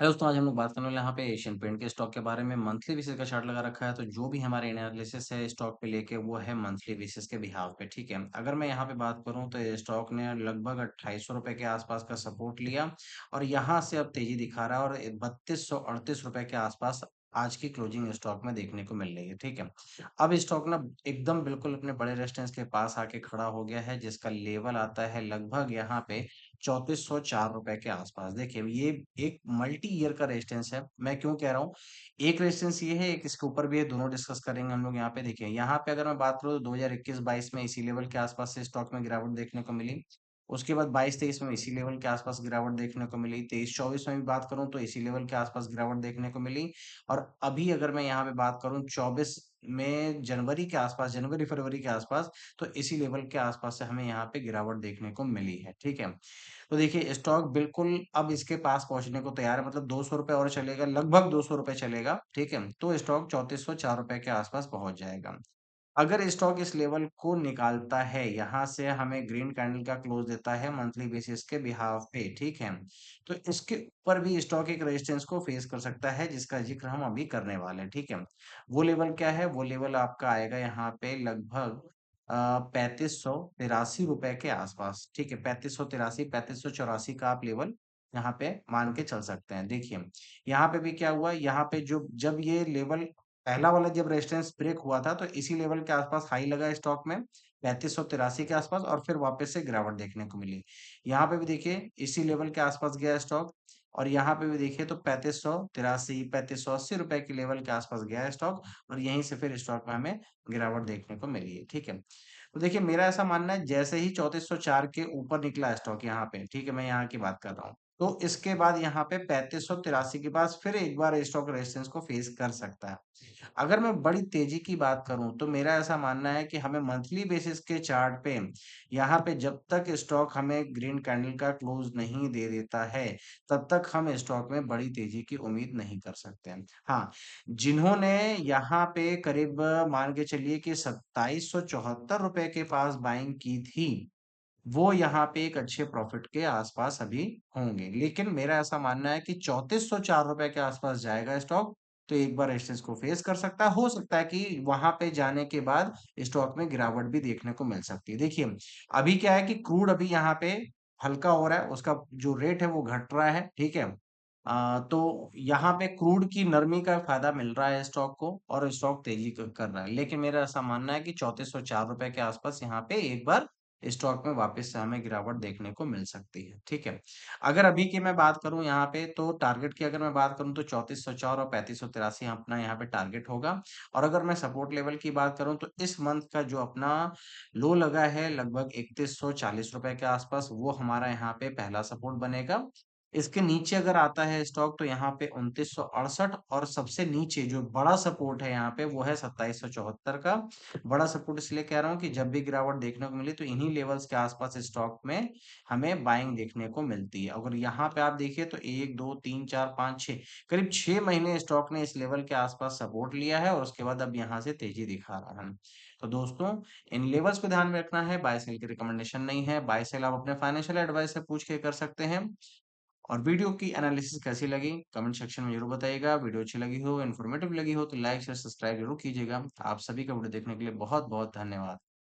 Hello दोस्तों, आज हम लोग बात करने वाले हैं यहाँ पे एशियन पेंट के स्टॉक के बारे में। मंथली बेसिस का चार्ट लगा रखा है, तो जो भी हमारे एनालिसिस है स्टॉक पे लेके वो है मंथली बेसिस के बिहाव पे, ठीक है। अगर मैं यहाँ पे बात करूँ तो ये स्टॉक ने लगभग 2800 रुपए के आसपास का सपोर्ट लिया और यहाँ से अब तेजी दिखा रहा है और 3238 रुपए के आसपास आज की क्लोजिंग स्टॉक में देखने को मिल रही है, ठीक है। अब स्टॉक ना एकदम बिल्कुल अपने बड़े रेजिस्टेंस के पास आके खड़ा हो गया है, जिसका लेवल आता है लगभग यहाँ पे 3404 रुपए के आसपास। देखिए, ये एक मल्टी ईयर का रेजिस्टेंस है। मैं क्यों कह रहा हूँ, एक रेजिस्टेंस ये है, एक इसके ऊपर भी है, दोनों डिस्कस करेंगे हम लोग यहाँ पे। देखिए, यहाँ पे अगर मैं बात करूँ तो 2021-22 में इसी लेवल के आसपास से स्टॉक में गिरावट देखने को मिली। उसके बाद 22-23 में इसी लेवल के आसपास गिरावट देखने को मिली। 23-24 में भी बात करूँ तो इसी लेवल के आसपास गिरावट देखने को मिली। और अभी अगर मैं यहाँ पे बात करूँ 24 में जनवरी के आसपास, जनवरी फरवरी के आसपास, तो इसी लेवल के आसपास से हमें यहाँ पे गिरावट देखने को मिली है, ठीक है। तो देखिए, स्टॉक बिल्कुल अब इसके पास पहुंचने को तैयार है, मतलब 200 रुपए और चलेगा, लगभग 200 रुपए चलेगा, ठीक है। तो स्टॉक 3404 रुपए के आसपास पहुंच जाएगा। अगर स्टॉक इस लेवल को निकालता है, यहाँ से हमें ग्रीन कैंडल का क्लोज देता है मंथली बेसिस के बिहाफ पे, ठीक है। तो इसके ऊपर भी स्टॉक एक रेजिस्टेंस को फेस कर सकता है, जिसका जिक्र हम अभी करने वाले हैं, ठीक है। वो लेवल क्या है? वो लेवल आपका आएगा यहाँ पे लगभग 3583 रुपए के आसपास, ठीक है। 3583, 3584 का आप लेवल यहाँ पे मान के चल सकते हैं। देखिए, यहाँ पे भी क्या हुआ, यहाँ पे जो जब ये लेवल पहला वाला जब रेजिस्टेंस ब्रेक हुआ था, तो इसी लेवल के आसपास हाई लगा स्टॉक में 3583 के आसपास और फिर वापस से गिरावट देखने को मिली। यहाँ पे भी देखिए इसी लेवल के आसपास गया स्टॉक और यहाँ पे भी देखिए तो 3583, 3580 रुपए के लेवल के आसपास गया है स्टॉक और यहीं से फिर स्टॉक में हमें गिरावट देखने को मिली है, ठीक है। तो देखिए, मेरा ऐसा मानना है, जैसे ही 3404 के ऊपर निकला स्टॉक यहाँ पे, ठीक है, मैं यहाँ की बात कर रहा हूँ, तो इसके बाद यहाँ पे 3583 के पास फिर एक बार स्टॉक रेजिस्टेंस को फेस कर सकता है। अगर मैं बड़ी तेजी की बात करूं तो मेरा ऐसा मानना है कि हमें मंथली बेसिस के चार्ट पे यहाँ पे जब तक स्टॉक हमें ग्रीन कैंडल का क्लोज नहीं दे देता है, तब तक हम स्टॉक में बड़ी तेजी की उम्मीद नहीं कर सकते हैं। हाँ, जिन्होंने यहाँ पे करीब मान के चलिए कि 2774 रुपए के पास बाइंग की थी, वो यहाँ पे एक अच्छे प्रॉफिट के आसपास अभी होंगे। लेकिन मेरा ऐसा मानना है कि 3404 रुपए के आसपास जाएगा स्टॉक, तो एक बार रेजिस्टेंस को फेस कर सकता है। हो सकता है कि वहां पे जाने के बाद स्टॉक में गिरावट भी देखने को मिल सकती है। देखिए, अभी क्या है कि क्रूड अभी यहाँ पे हल्का हो रहा है, उसका जो रेट है वो घट रहा है, ठीक है। तो यहाँ पे क्रूड की नरमी का फायदा मिल रहा है स्टॉक को और स्टॉक तेजी कर रहा है। लेकिन मेरा ऐसा मानना है कि 3404 रुपए के आसपास यहाँ पे एक बार स्टॉक में वापस से हमें गिरावट देखने को मिल सकती है, ठीक है। अगर अभी की मैं बात करूं यहाँ पे तो टारगेट की अगर मैं बात करूं तो 3404 और 3583 अपना यहाँ पे टारगेट होगा। और अगर मैं सपोर्ट लेवल की बात करूं तो इस मंथ का जो अपना लो लगा है लगभग 3140 रुपए के आसपास, वो हमारा यहाँ पे पहला सपोर्ट बनेगा। इसके नीचे अगर आता है स्टॉक तो यहाँ पे 2968 और सबसे नीचे जो बड़ा सपोर्ट है यहाँ पे वो है 2774 का। बड़ा सपोर्ट इसलिए कह रहा हूँ कि जब भी गिरावट देखने को मिली तो इन्हीं लेवल्स के आसपास स्टॉक में हमें बाइंग देखने को मिलती है। अगर यहाँ पे आप देखिए तो 1 2 3 4 5 6 करीब 6 महीने स्टॉक ने इस लेवल के आसपास सपोर्ट लिया है और उसके बाद अब यहाँ से तेजी दिखा रहा है। तो दोस्तों, इन लेवल्स को ध्यान में रखना है, बाय सेल की रिकमेंडेशन नहीं है। बाय सेल आप अपने फाइनेंशियल एडवाइस से पूछ के कर सकते हैं। और वीडियो की एनालिसिस कैसी लगी कमेंट सेक्शन में जरूर बताइएगा। वीडियो अच्छी लगी हो, इन्फॉर्मेटिव लगी हो तो लाइक शेयर सब्सक्राइब जरूर कीजिएगा। आप सभी का वीडियो देखने के लिए बहुत बहुत धन्यवाद।